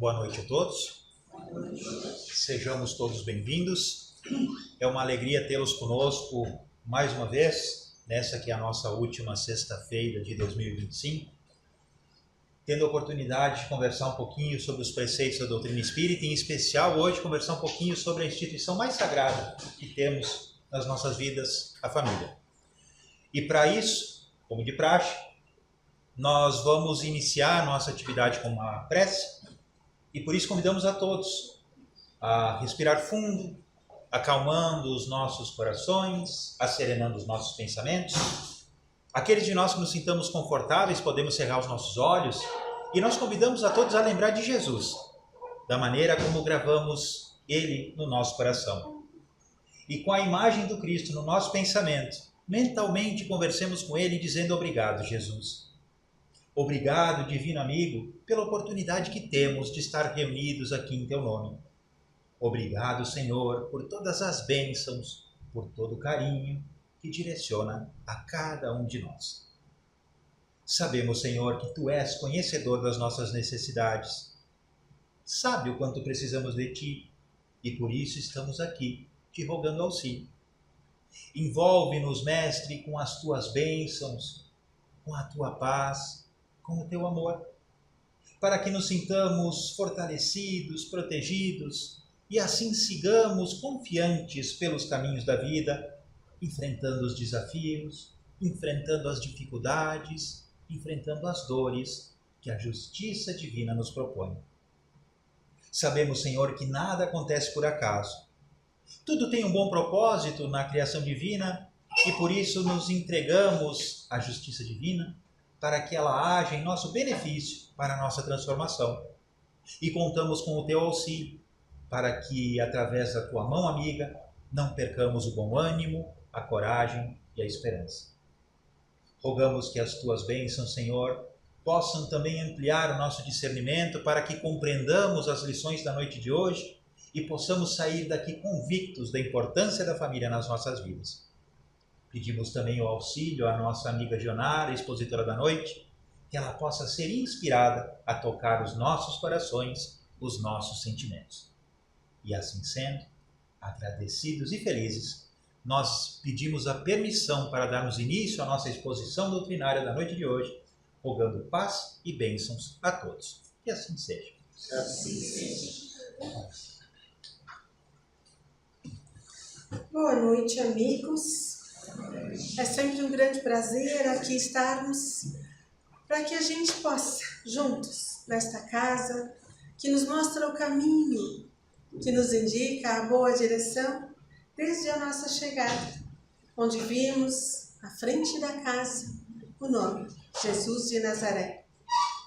Boa noite a todos. Sejamos todos bem-vindos. É uma alegria tê-los conosco mais uma vez, nessa que é a nossa última sexta-feira de 2025, tendo a oportunidade de conversar um pouquinho sobre os preceitos da doutrina espírita, em especial hoje conversar um pouquinho sobre a instituição mais sagrada que temos nas nossas vidas, a família. E para isso, como de praxe, nós vamos iniciar a nossa atividade com uma prece. E por isso convidamos a todos a respirar fundo, acalmando os nossos corações, acerenando os nossos pensamentos. Aqueles de nós que nos sintamos confortáveis, podemos cerrar os nossos olhos e nós convidamos a todos a lembrar de Jesus, da maneira como gravamos Ele no nosso coração. E com a imagem do Cristo no nosso pensamento, mentalmente conversemos com Ele dizendo obrigado, Jesus. Obrigado, divino amigo, pela oportunidade que temos de estar reunidos aqui em Teu nome. Obrigado, Senhor, por todas as bênçãos, por todo o carinho que direciona a cada um de nós. Sabemos, Senhor, que Tu és conhecedor das nossas necessidades. Sabe o quanto precisamos de Ti e por isso estamos aqui, te rogando auxílio. Envolve-nos, Mestre, com as Tuas bênçãos, com a Tua paz, com o Teu amor, para que nos sintamos fortalecidos, protegidos e assim sigamos confiantes pelos caminhos da vida, enfrentando os desafios, enfrentando as dificuldades, enfrentando as dores que a justiça divina nos propõe. Sabemos, Senhor, que nada acontece por acaso. Tudo tem um bom propósito na criação divina e por isso nos entregamos à justiça divina, para que ela haja em nosso benefício, para a nossa transformação. E contamos com o Teu auxílio, para que, através da Tua mão amiga, não percamos o bom ânimo, a coragem e a esperança. Rogamos que as Tuas bênçãos, Senhor, possam também ampliar o nosso discernimento, para que compreendamos as lições da noite de hoje e possamos sair daqui convictos da importância da família nas nossas vidas. Pedimos também o auxílio à nossa amiga Gionara, expositora da noite, que ela possa ser inspirada a tocar os nossos corações, os nossos sentimentos. E assim sendo, agradecidos e felizes, nós pedimos a permissão para darmos início à nossa exposição doutrinária da noite de hoje, rogando paz e bênçãos a todos. Que assim seja. Assim seja. Boa noite, amigos. É sempre um grande prazer aqui estarmos para que a gente possa, juntos, nesta casa, que nos mostra o caminho, que nos indica a boa direção, desde a nossa chegada, onde vimos, à frente da casa, o nome Jesus de Nazaré,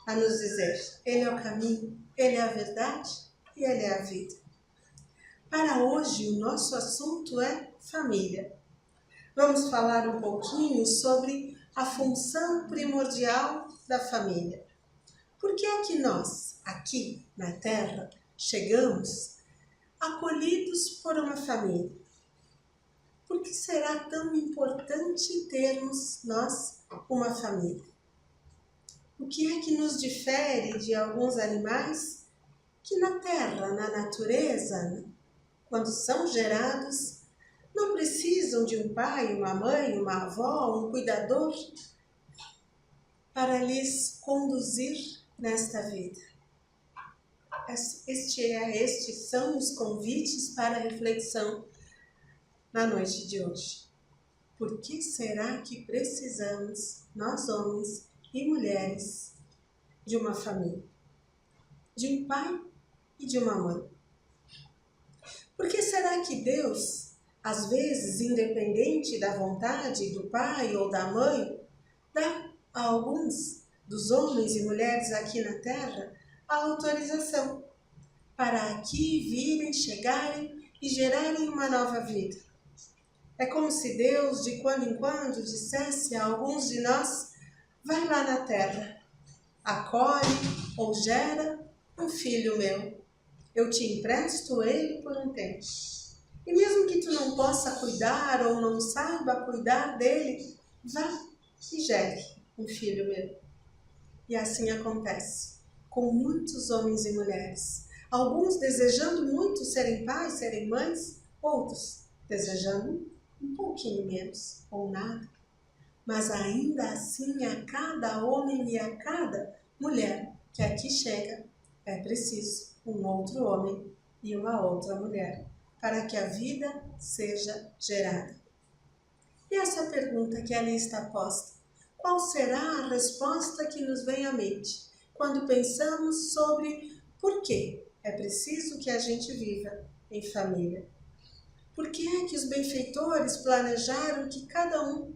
a nos dizer, Ele é o caminho, Ele é a verdade e Ele é a vida. Para hoje, o nosso assunto é família. Vamos falar um pouquinho sobre a função primordial da família. Por que é que nós, aqui na Terra, chegamos acolhidos por uma família? Por que será tão importante termos nós uma família? O que é que nos difere de alguns animais que na Terra, na natureza, quando são gerados, não precisam de um pai, uma mãe, uma avó, um cuidador para lhes conduzir nesta vida? Estes são os convites para a reflexão na noite de hoje. Por que será que precisamos, nós homens e mulheres, de uma família? De um pai e de uma mãe? Por que será que Deus, às vezes, independente da vontade do pai ou da mãe, dá a alguns dos homens e mulheres aqui na Terra a autorização para aqui virem, chegarem e gerarem uma nova vida? É como se Deus, de quando em quando, dissesse a alguns de nós, vai lá na Terra, acolhe ou gera um filho meu. Eu te empresto ele por um tempo. E mesmo que tu não possa cuidar ou não saiba cuidar dele, vá e gere um filho meu. E assim acontece com muitos homens e mulheres. Alguns desejando muito serem pais, serem mães, outros desejando um pouquinho menos ou nada. Mas ainda assim, a cada homem e a cada mulher que aqui chega, é preciso um outro homem e uma outra mulher para que a vida seja gerada. E essa pergunta que ali está posta, qual será a resposta que nos vem à mente quando pensamos sobre por que é preciso que a gente viva em família? Por que é que os benfeitores planejaram que cada um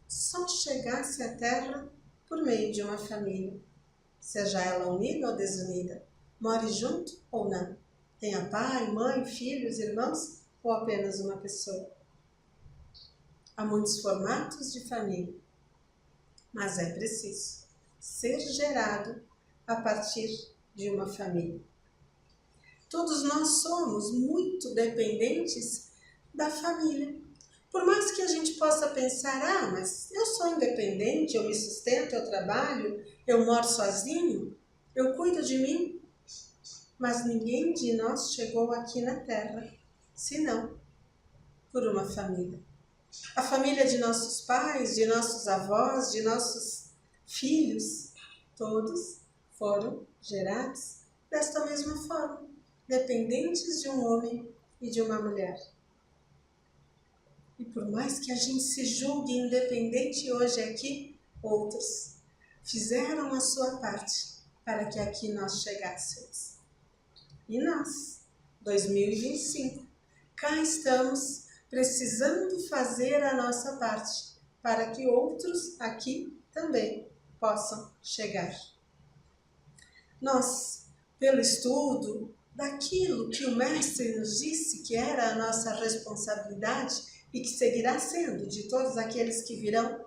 só chegasse à Terra por meio de uma família? Seja ela unida ou desunida, more junto ou não, tenha pai, mãe, filhos, irmãos ou apenas uma pessoa. Há muitos formatos de família, mas é preciso ser gerado a partir de uma família. Todos nós somos muito dependentes da família. Por mais que a gente possa pensar, mas eu sou independente, eu me sustento, eu trabalho, eu moro sozinho, eu cuido de mim. Mas ninguém de nós chegou aqui na Terra, senão por uma família. A família de nossos pais, de nossos avós, de nossos filhos, todos foram gerados desta mesma forma, dependentes de um homem e de uma mulher. E por mais que a gente se julgue independente hoje aqui, outros fizeram a sua parte para que aqui nós chegássemos. E nós, 2025, cá estamos precisando fazer a nossa parte para que outros aqui também possam chegar. Nós, pelo estudo daquilo que o Mestre nos disse que era a nossa responsabilidade e que seguirá sendo de todos aqueles que virão,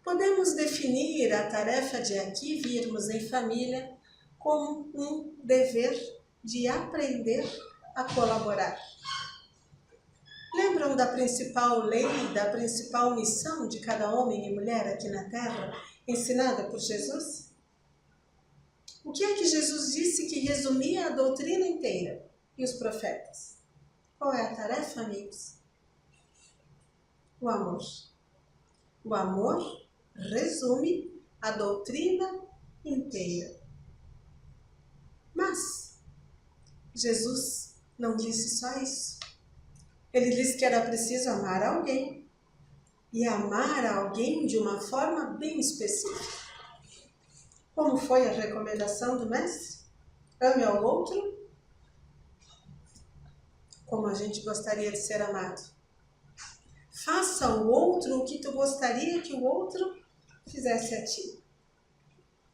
podemos definir a tarefa de aqui virmos em família como um dever de aprender a colaborar. Lembram da principal lei, da principal missão de cada homem e mulher aqui na Terra, ensinada por Jesus? O que é que Jesus disse que resumia a doutrina inteira e os profetas? Qual é a tarefa, amigos? O amor. O amor resume a doutrina inteira. Mas Jesus não disse só isso. Ele disse que era preciso amar alguém. E amar alguém de uma forma bem específica. Como foi a recomendação do Mestre? Ame ao outro como a gente gostaria de ser amado. Faça ao outro o que tu gostaria que o outro fizesse a ti.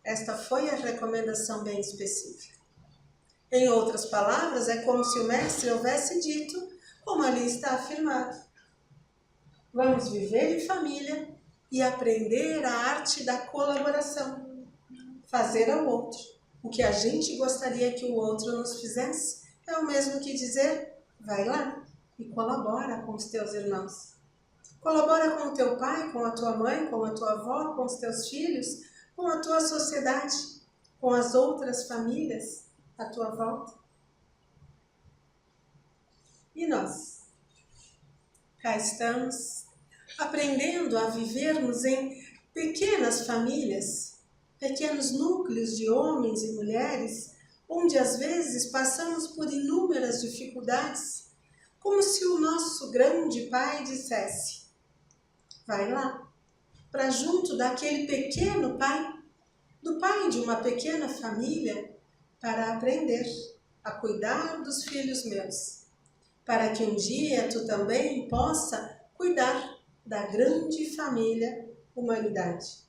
Esta foi a recomendação bem específica. Em outras palavras, é como se o Mestre houvesse dito, como ali está afirmado. Vamos viver em família e aprender a arte da colaboração. Fazer ao outro o que a gente gostaria que o outro nos fizesse é o mesmo que dizer, vai lá e colabora com os teus irmãos. Colabora com o teu pai, com a tua mãe, com a tua avó, com os teus filhos, com a tua sociedade, com as outras famílias à tua volta. E nós? Cá estamos, aprendendo a vivermos em pequenas famílias, pequenos núcleos de homens e mulheres, onde às vezes passamos por inúmeras dificuldades, como se o nosso grande Pai dissesse, vai lá, para junto daquele pequeno pai, do pai de uma pequena família, para aprender a cuidar dos filhos meus, para que um dia tu também possa cuidar da grande família humanidade.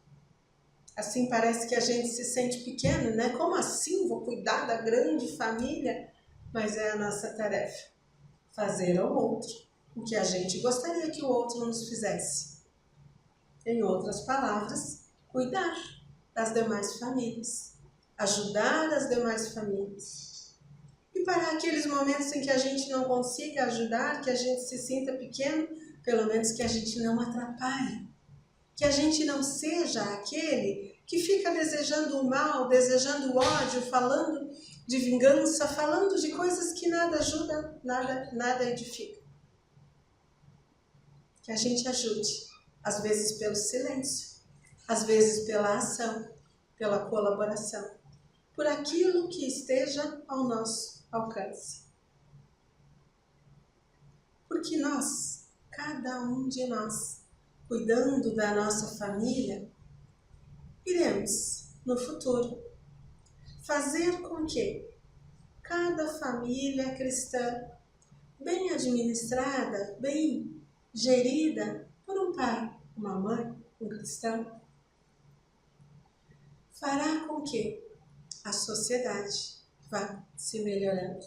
Assim parece que a gente se sente pequeno, né? Como assim vou cuidar da grande família? Mas é a nossa tarefa, fazer ao outro o que a gente gostaria que o outro nos fizesse. Em outras palavras, cuidar das demais famílias, ajudar as demais famílias. E para aqueles momentos em que a gente não consiga ajudar, que a gente se sinta pequeno, pelo menos que a gente não atrapalhe, que a gente não seja aquele que fica desejando o mal, desejando o ódio, falando de vingança, falando de coisas que nada ajudam, nada edifica. Que a gente ajude, às vezes pelo silêncio, às vezes pela ação, pela colaboração, por aquilo que esteja ao nosso alcance. Porque nós, cada um de nós, cuidando da nossa família, iremos, no futuro, fazer com que cada família cristã, bem administrada, bem gerida por um pai, uma mãe, um cristão, fará com que a sociedade vá se melhorando.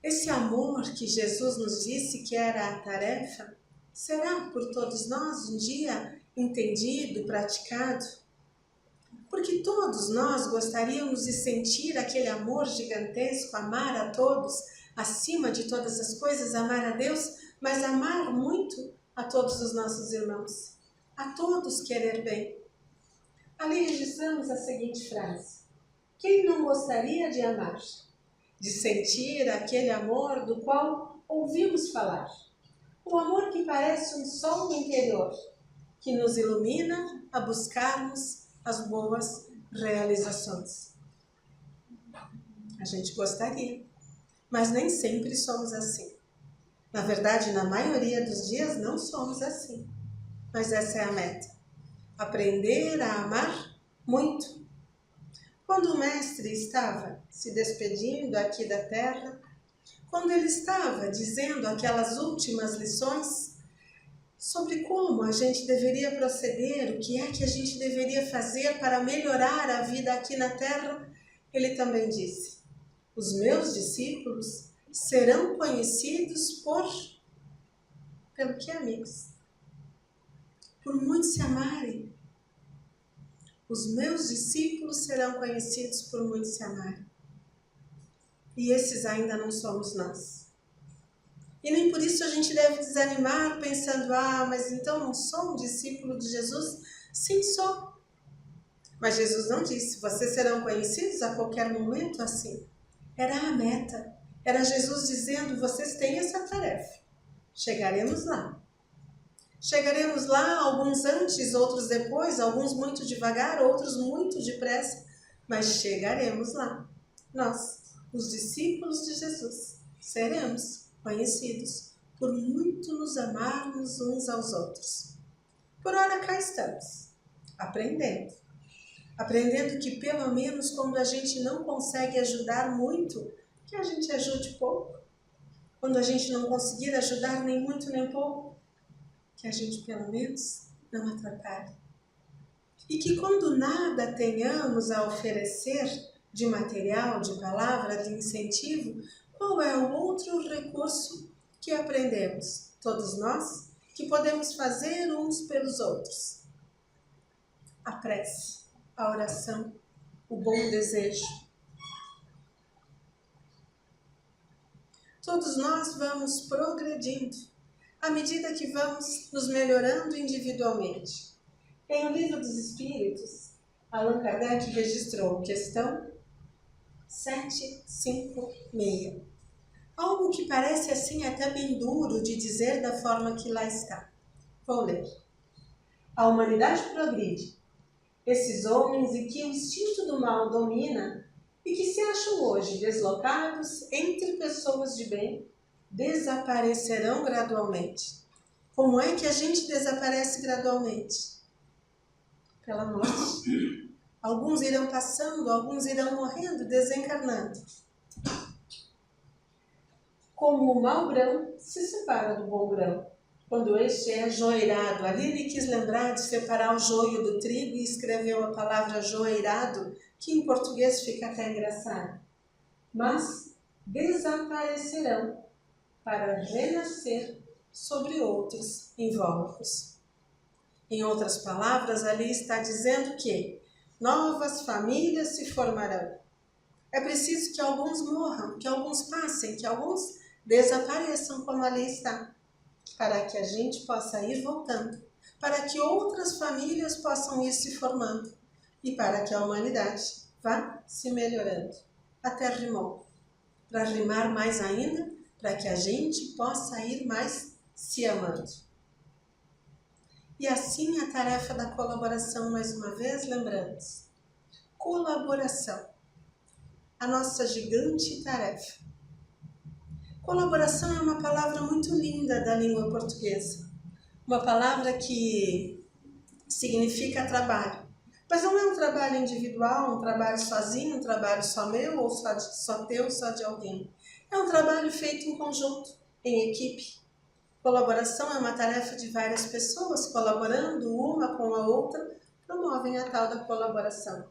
Esse amor que Jesus nos disse que era a tarefa, será por todos nós um dia entendido, praticado? Porque todos nós gostaríamos de sentir aquele amor gigantesco, amar a todos, acima de todas as coisas, amar a Deus, mas amar muito a todos os nossos irmãos, a todos querer bem. Ali registramos a seguinte frase: quem não gostaria de amar? De sentir aquele amor do qual ouvimos falar. O amor que parece um sol interior, que nos ilumina a buscarmos as boas realizações. A gente gostaria, mas nem sempre somos assim. Na verdade, na maioria dos dias não somos assim. Mas essa é a meta. Aprender a amar muito. Quando o mestre estava se despedindo aqui da terra, quando ele estava dizendo aquelas últimas lições sobre como a gente deveria proceder, o que é que a gente deveria fazer para melhorar a vida aqui na terra, ele também disse: os meus discípulos serão conhecidos pelo que amigos? Por muito se amarem. Os meus discípulos serão conhecidos por muito se amarem. E esses ainda não somos nós. E nem por isso a gente deve desanimar pensando: mas então não sou um discípulo de Jesus? Sim, sou. Mas Jesus não disse: vocês serão conhecidos a qualquer momento assim. Era a meta. Era Jesus dizendo: vocês têm essa tarefa. Chegaremos lá. Chegaremos lá, alguns antes, outros depois, alguns muito devagar, outros muito depressa, mas chegaremos lá. Nós, os discípulos de Jesus, seremos conhecidos por muito nos amarmos uns aos outros. Por ora cá estamos, aprendendo. Aprendendo que pelo menos quando a gente não consegue ajudar muito, que a gente ajude pouco. Quando a gente não conseguir ajudar nem muito nem pouco, que a gente pelo menos não atrapalhe. E que quando nada tenhamos a oferecer de material, de palavra, de incentivo, qual é o outro recurso que aprendemos, todos nós, que podemos fazer uns pelos outros? A prece, a oração, o bom desejo. Todos nós vamos progredindo à medida que vamos nos melhorando individualmente. Em O Livro dos Espíritos, Allan Kardec registrou questão 756. Algo que parece assim até bem duro de dizer da forma que lá está. Vou ler. A humanidade progride. Esses homens em que o instinto do mal domina e que se acham hoje deslocados entre pessoas de bem, desaparecerão gradualmente. Como é que a gente desaparece gradualmente? Pela morte. Alguns irão passando, alguns irão morrendo, desencarnando. Como o mau grão se separa do bom grão, quando este é joeirado. Ali ele quis lembrar de separar o joio do trigo e escreveu a palavra joeirado, que em português fica até engraçado. Mas desaparecerão para renascer sobre outros invólucros. Em outras palavras, ali está dizendo que novas famílias se formarão. É preciso que alguns morram, que alguns passem, que alguns desapareçam, como ali está, para que a gente possa ir voltando, para que outras famílias possam ir se formando e para que a humanidade vá se melhorando. Até rimou. Para rimar mais ainda, para que a gente possa ir mais se amando. E assim a tarefa da colaboração, mais uma vez, lembramos. Colaboração. A nossa gigante tarefa. Colaboração é uma palavra muito linda da língua portuguesa. Uma palavra que significa trabalho. Mas não é um trabalho individual, um trabalho sozinho, um trabalho só meu, ou só teu, só de alguém. É um trabalho feito em conjunto, em equipe. Colaboração é uma tarefa de várias pessoas colaborando uma com a outra, promovem a tal da colaboração.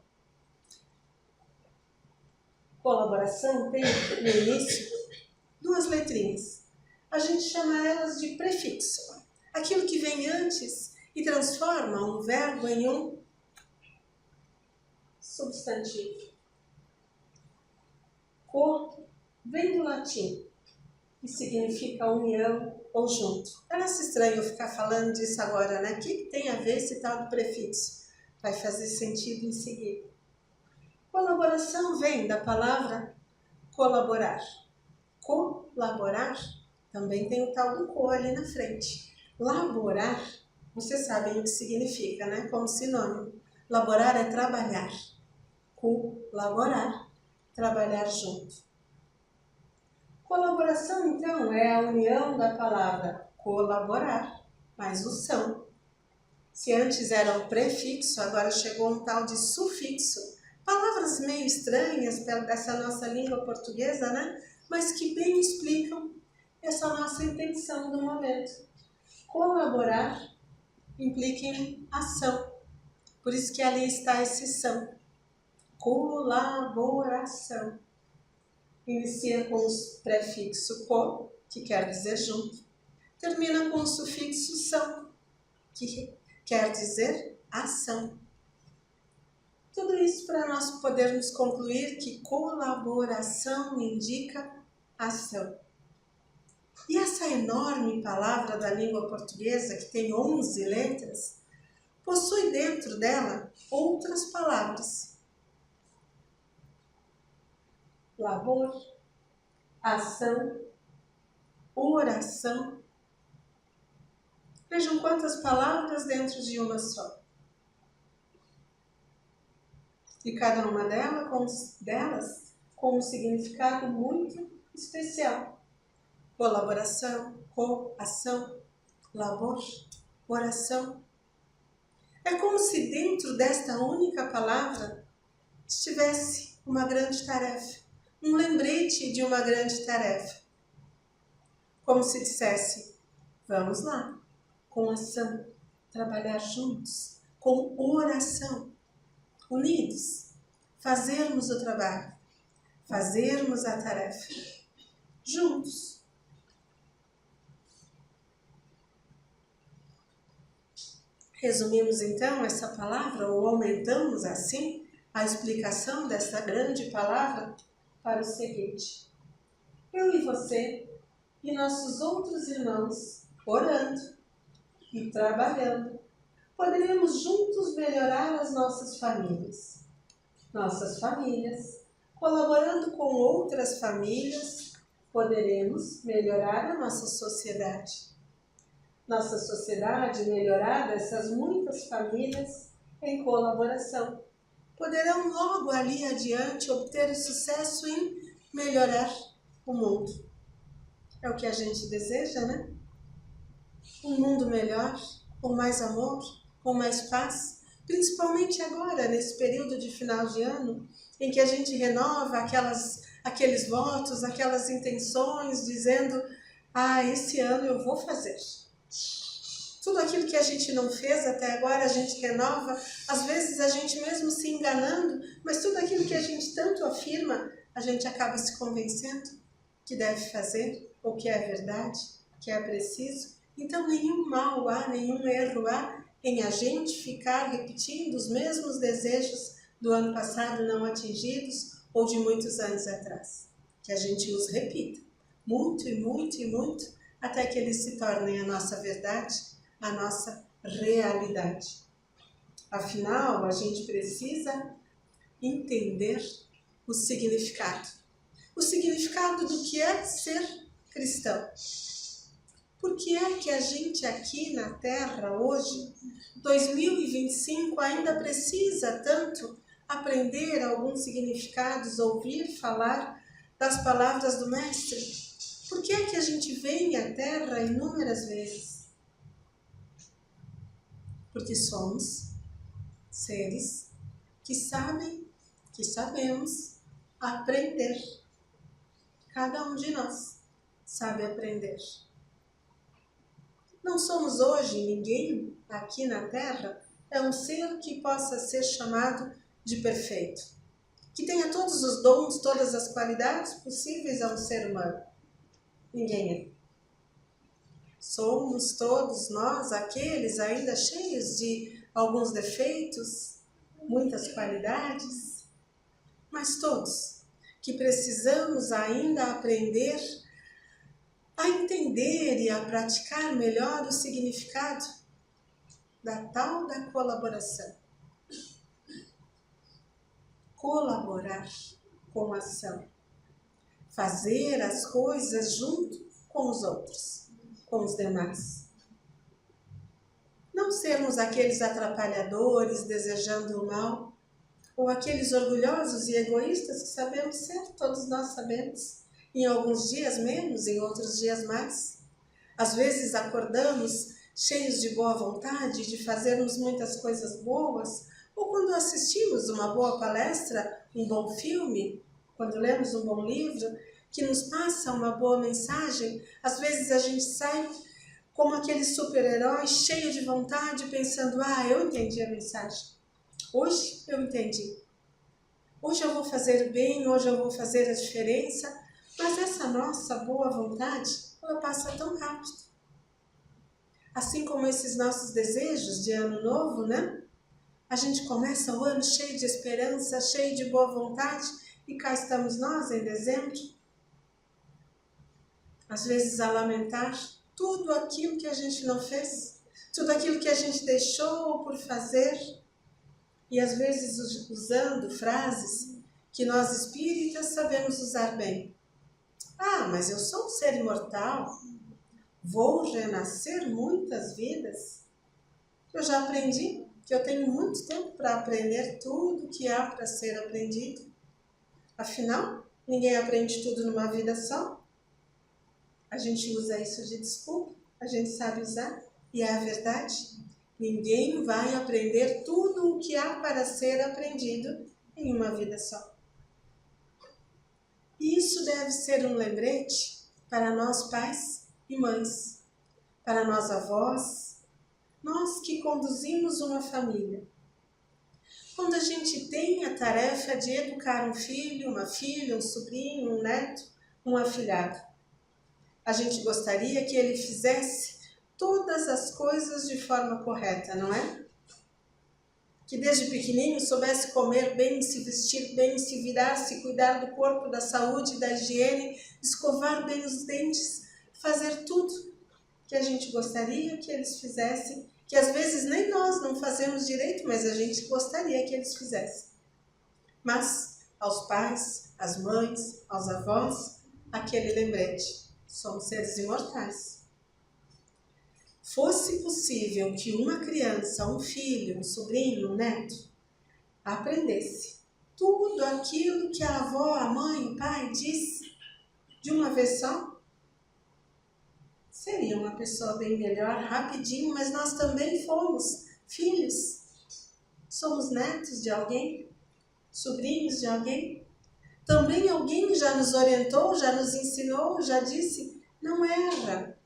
Colaboração tem, no início, 2 letrinhas. A gente chama elas de prefixo. Aquilo que vem antes e transforma um verbo em um substantivo. Co vem do latim e significa união ou junto. Parece estranho eu ficar falando disso agora, né? O que tem a ver esse tal do prefixo? Vai fazer sentido em seguida. Colaboração vem da palavra colaborar. Colaborar também tem o tal do co ali na frente. Laborar, vocês sabem o que significa, né? Como sinônimo. Laborar é trabalhar. Colaborar, trabalhar junto. Colaboração, então, é a união da palavra colaborar mais o são. Se antes era o prefixo, agora chegou um tal de sufixo. Palavras meio estranhas dessa nossa língua portuguesa, né? Mas que bem explicam essa nossa intenção do momento. Colaborar implica em ação. Por isso que ali está esse são. Colaboração. Inicia com o prefixo co, que quer dizer junto. Termina com o sufixo são, que quer dizer ação. Tudo isso para nós podermos concluir que colaboração indica ação. E essa enorme palavra da língua portuguesa, que tem 11 letras, possui dentro dela outras palavras. Labor, ação, oração. Vejam quantas palavras dentro de uma só. E cada uma delas com um significado muito especial. Colaboração, coação, labor, oração. É como se dentro desta única palavra estivesse uma grande tarefa, um lembrete de uma grande tarefa. Como se dissesse, vamos lá, com ação, trabalhar juntos, com oração, unidos, fazermos o trabalho, fazermos a tarefa, juntos. Resumimos então essa palavra, ou aumentamos assim a explicação dessa grande palavra para o seguinte: eu e você e nossos outros irmãos, orando e trabalhando, poderemos juntos melhorar as nossas famílias. Nossas famílias, colaborando com outras famílias, poderemos melhorar a nossa sociedade. Nossa sociedade melhorada, essas muitas famílias em colaboração, poderão logo ali adiante obter sucesso em melhorar o mundo. É o que a gente deseja, né? Um mundo melhor, com mais amor, com mais paz, principalmente agora, nesse período de final de ano, em que a gente renova aqueles votos, aquelas intenções, dizendo, esse ano eu vou fazer. Tudo aquilo que a gente não fez até agora, a gente renova, às vezes a gente mesmo se enganando, mas tudo aquilo que a gente tanto afirma, a gente acaba se convencendo que deve fazer, ou que é verdade, que é preciso. Então nenhum mal há, nenhum erro há em a gente ficar repetindo os mesmos desejos do ano passado não atingidos ou de muitos anos atrás. Que a gente os repita, muito e muito e muito, até que eles se tornem a nossa verdade, a nossa realidade. Afinal, a gente precisa entender o significado. O significado do que é ser cristão. Por que é que a gente aqui na Terra, hoje, 2025, ainda precisa tanto aprender alguns significados, ouvir falar das palavras do Mestre? Por que é que a gente vem à Terra inúmeras vezes? Porque somos seres que sabem, que sabemos aprender. Cada um de nós sabe aprender. Não somos hoje, ninguém aqui na Terra é um ser que possa ser chamado de perfeito, que tenha todos os dons, todas as qualidades possíveis a um ser humano. Ninguém é. Somos todos nós aqueles ainda cheios de alguns defeitos, muitas qualidades, mas todos que precisamos ainda aprender a entender e a praticar melhor o significado da tal da colaboração. Colaborar com a ação. Fazer as coisas junto com os outros, com os demais. Não sermos aqueles atrapalhadores desejando o mal, ou aqueles orgulhosos e egoístas que sabemos ser, todos nós sabemos. Em alguns dias menos, em outros dias mais. Às vezes acordamos cheios de boa vontade, de fazermos muitas coisas boas, ou quando assistimos uma boa palestra, um bom filme, quando lemos um bom livro, que nos passa uma boa mensagem, às vezes a gente sai como aquele super-herói, cheio de vontade, pensando, eu entendi a mensagem. Hoje eu entendi. Hoje eu vou fazer bem, hoje eu vou fazer a diferença. Mas essa nossa boa vontade, ela passa tão rápido. Assim como esses nossos desejos de ano novo, né? A gente começa o ano cheio de esperança, cheio de boa vontade, e cá estamos nós em dezembro. Às vezes a lamentar tudo aquilo que a gente não fez, tudo aquilo que a gente deixou por fazer, e às vezes usando frases que nós espíritas sabemos usar bem. Mas eu sou um ser imortal, vou renascer muitas vidas. Eu já aprendi que eu tenho muito tempo para aprender tudo que há para ser aprendido. Afinal, ninguém aprende tudo numa vida só. A gente usa isso de desculpa, a gente sabe usar, e é a verdade. Ninguém vai aprender tudo o que há para ser aprendido em uma vida só. E isso deve ser um lembrete para nós pais e mães, para nós avós, nós que conduzimos uma família. Quando a gente tem a tarefa de educar um filho, uma filha, um sobrinho, um neto, um afilhado, a gente gostaria que ele fizesse todas as coisas de forma correta, não é? Que desde pequenininho soubesse comer bem, se vestir bem, se virar, se cuidar do corpo, da saúde, da higiene, escovar bem os dentes, fazer tudo que a gente gostaria que eles fizessem, que às vezes nem nós não fazemos direito, mas a gente gostaria que eles fizessem. Mas aos pais, às mães, aos avós, aquele lembrete, somos seres imortais. Fosse possível que uma criança, um filho, um sobrinho, um neto, aprendesse tudo aquilo que a avó, a mãe, o pai disse de uma vez só, seria uma pessoa bem melhor, rapidinho, mas nós também fomos filhos, somos netos de alguém, sobrinhos de alguém. Também alguém já nos orientou, já nos ensinou, já disse, não erra.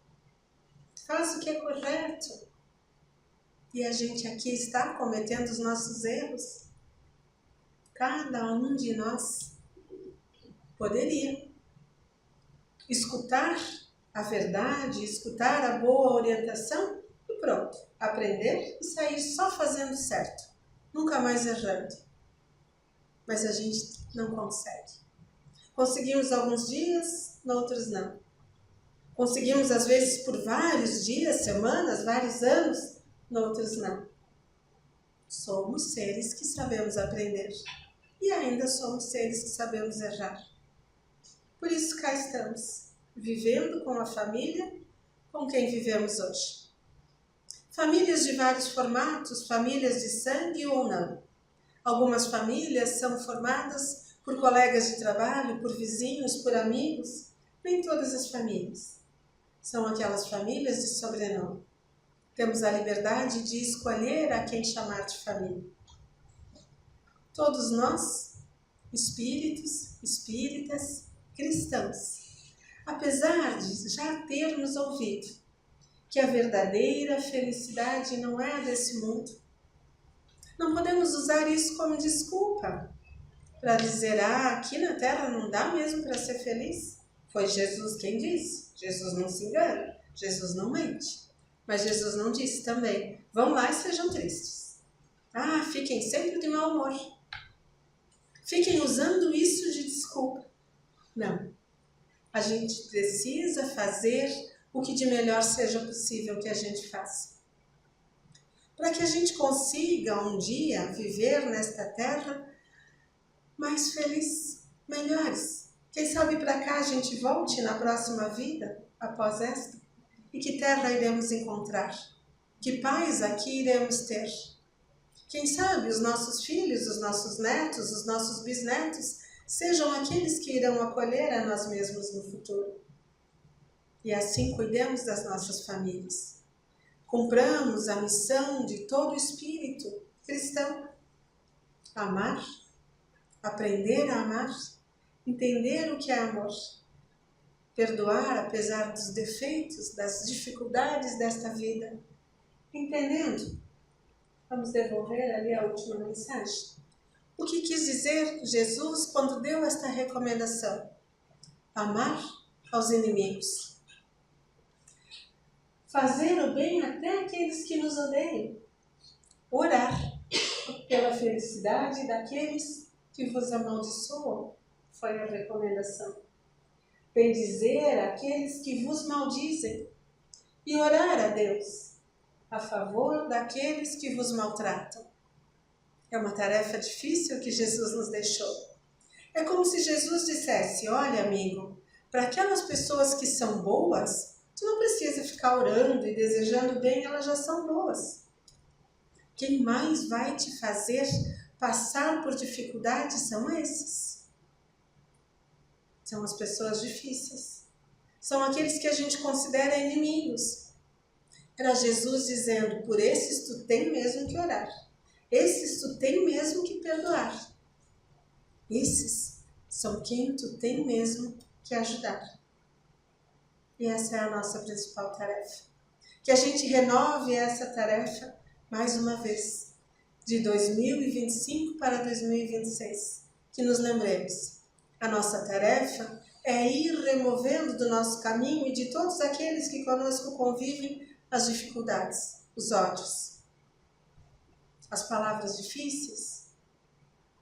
Faz o que é correto. E a gente aqui está cometendo os nossos erros. Cada um de nós poderia escutar a verdade, escutar a boa orientação e pronto. Aprender e sair só fazendo certo. Nunca mais errando. Mas a gente não consegue. Conseguimos alguns dias, outros não. Conseguimos, às vezes, por vários dias, semanas, vários anos, noutros não. Somos seres que sabemos aprender e ainda somos seres que sabemos errar. Por isso cá estamos, vivendo com a família com quem vivemos hoje. Famílias de vários formatos, famílias de sangue ou não. Algumas famílias são formadas por colegas de trabalho, por vizinhos, por amigos. Nem todas as famílias. São aquelas famílias de sobrenome. Temos a liberdade de escolher a quem chamar de família. Todos nós, espíritos, espíritas, cristãos, apesar de já termos ouvido que a verdadeira felicidade não é a desse mundo, não podemos usar isso como desculpa para dizer, aqui na Terra não dá mesmo para ser feliz. Foi Jesus quem disse. Jesus não se engana, Jesus não mente. Mas Jesus não disse também, vão lá e sejam tristes. Fiquem sempre de mau humor. Fiquem usando isso de desculpa. Não. A gente precisa fazer o que de melhor seja possível que a gente faça. Para que a gente consiga um dia viver nesta terra mais feliz, melhores. Quem sabe para cá a gente volte na próxima vida, após esta? E que terra iremos encontrar? Que paz aqui iremos ter? Quem sabe os nossos filhos, os nossos netos, os nossos bisnetos sejam aqueles que irão acolher a nós mesmos no futuro. E assim cuidemos das nossas famílias. Cumpramos a missão de todo espírito cristão. Amar, aprender a amar, entender o que é amor. Perdoar apesar dos defeitos, das dificuldades desta vida. Entendendo? Vamos devolver ali a última mensagem. O que quis dizer Jesus quando deu esta recomendação? Amar aos inimigos. Fazer o bem até àqueles que nos odeiam. Orar pela felicidade daqueles que vos amaldiçoam. Foi a recomendação. Bendizer aqueles que vos maldizem. E orar a Deus a favor daqueles que vos maltratam. É uma tarefa difícil que Jesus nos deixou. É como se Jesus dissesse, olha amigo, para aquelas pessoas que são boas, tu não precisa ficar orando e desejando bem, elas já são boas. Quem mais vai te fazer passar por dificuldades são esses. São as pessoas difíceis. São aqueles que a gente considera inimigos. Era Jesus dizendo, por esses tu tem mesmo que orar. Esses tu tem mesmo que perdoar. Esses são quem tu tem mesmo que ajudar. E essa é a nossa principal tarefa. Que a gente renove essa tarefa mais uma vez, de 2025 para 2026. Que nos lembremos, a nossa tarefa é ir removendo do nosso caminho e de todos aqueles que conosco convivem as dificuldades, os ódios, as palavras difíceis,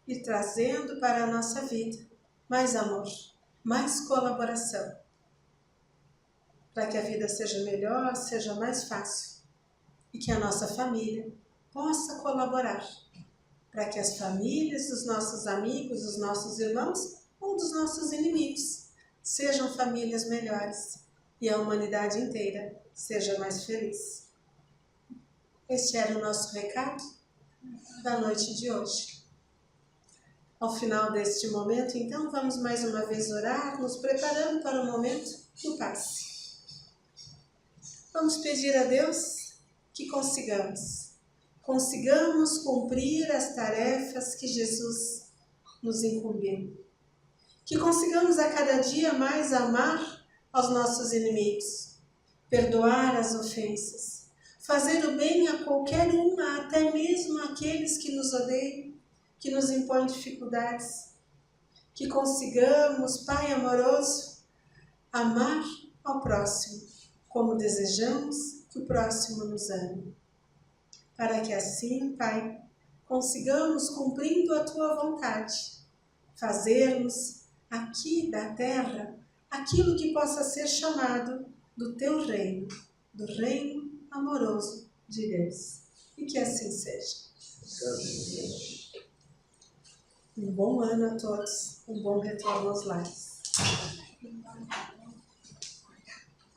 e trazendo para a nossa vida mais amor, mais colaboração, para que a vida seja melhor, seja mais fácil, e que a nossa família possa colaborar, para que as famílias dos nossos amigos, dos nossos irmãos ou dos nossos inimigos sejam famílias melhores e a humanidade inteira seja mais feliz. Este era o nosso recado da noite de hoje. Ao final deste momento, então, vamos mais uma vez orar, nos preparando para o momento do passe. Vamos pedir a Deus que consigamos cumprir as tarefas que Jesus nos incumbiu. Que consigamos a cada dia mais amar aos nossos inimigos, perdoar as ofensas, fazer o bem a qualquer uma, até mesmo aqueles que nos odeiam, que nos impõem dificuldades. Que consigamos, Pai amoroso, amar ao próximo, como desejamos que o próximo nos ame. Para que assim, Pai, consigamos, cumprindo a Tua vontade, fazermos aqui da terra aquilo que possa ser chamado do Teu reino, do reino amoroso de Deus. E que assim seja. Um bom ano a todos, um bom retorno aos lares.